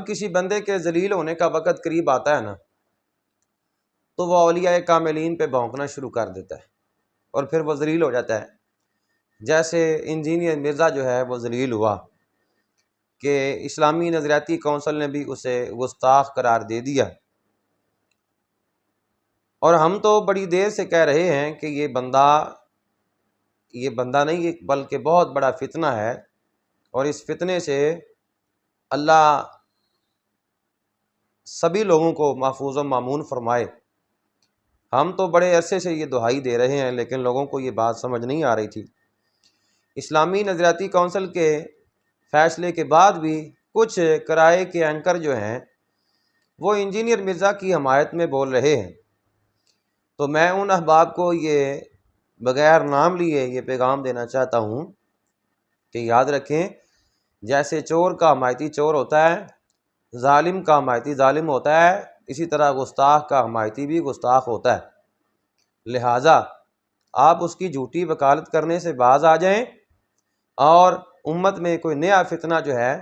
جب کسی بندے کے ذلیل ہونے کا وقت قریب آتا ہے نا، تو وہ اولیاء کاملین پہ بھونکنا شروع کر دیتا ہے اور پھر وہ ذلیل ہو جاتا ہے۔ جیسے انجینئر مرزا جو ہے وہ ذلیل ہوا کہ اسلامی نظریاتی کونسل نے بھی اسے گستاخ قرار دے دیا، اور ہم تو بڑی دیر سے کہہ رہے ہیں کہ یہ بندہ نہیں بلکہ بہت بڑا فتنہ ہے، اور اس فتنے سے اللہ سبھی لوگوں کو محفوظ و مامون فرمائے۔ ہم تو بڑے عرصے سے یہ دہائی دے رہے ہیں، لیکن لوگوں کو یہ بات سمجھ نہیں آ رہی تھی۔ اسلامی نظریاتی کونسل کے فیصلے کے بعد بھی کچھ کرائے کے اینکر جو ہیں وہ انجینئر مرزا کی حمایت میں بول رہے ہیں، تو میں ان احباب کو یہ بغیر نام لیے یہ پیغام دینا چاہتا ہوں کہ یاد رکھیں، جیسے چور کا حمایتی چور ہوتا ہے، ظالم کا حمایتی ظالم ہوتا ہے، اسی طرح گستاخ کا حمایتی بھی گستاخ ہوتا ہے۔ لہٰذا آپ اس کی جھوٹی وکالت کرنے سے باز آ جائیں اور امت میں کوئی نیا فتنہ جو ہے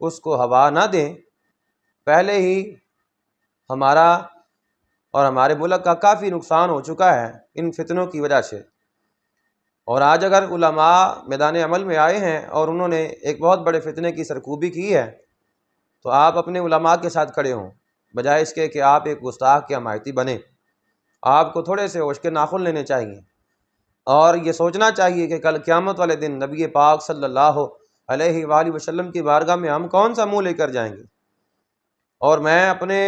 اس کو ہوا نہ دیں۔ پہلے ہی ہمارا اور ہمارے ملک کا کافی نقصان ہو چکا ہے ان فتنوں کی وجہ سے، اور آج اگر علماء میدان عمل میں آئے ہیں اور انہوں نے ایک بہت بڑے فتنے کی سرکوبی کی ہے، تو آپ اپنے علماء کے ساتھ کھڑے ہوں، بجائے اس کے کہ آپ ایک گستاخ کے حمایتی بنیں۔ آپ کو تھوڑے سے ہوش کے ناخن لینے چاہیے، اور یہ سوچنا چاہیے کہ کل قیامت والے دن نبی پاک صلی اللہ علیہ وآلہ وسلم کی بارگاہ میں ہم کون سا منہ لے کر جائیں گے۔ اور میں اپنے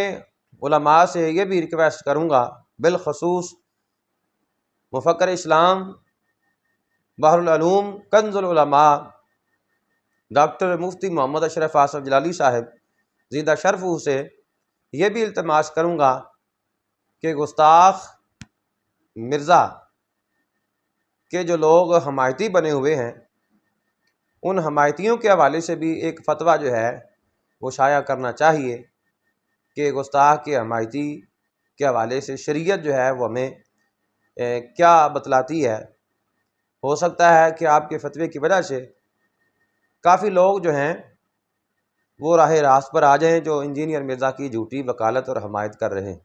علماء سے یہ بھی ریکویسٹ کروں گا، بالخصوص مفکر اسلام، بحر العلوم، کنز العلماء ڈاکٹر مفتی محمد اشرف آصف جلالی صاحب زیدہ شرف سے یہ بھی التماس کروں گا کہ گستاخ مرزا کے جو لوگ حمایتی بنے ہوئے ہیں، ان حمایتیوں کے حوالے سے بھی ایک فتویٰ جو ہے وہ شائع کرنا چاہیے کہ گستاخ کے حمایتی کے حوالے سے شریعت جو ہے وہ ہمیں کیا بتلاتی ہے۔ ہو سکتا ہے کہ آپ کے فتوے کی وجہ سے کافی لوگ جو ہیں وہ راہ راست پر آ جائیں جو انجینئر مرزا کی جھوٹی وکالت اور حمایت کر رہے ہیں۔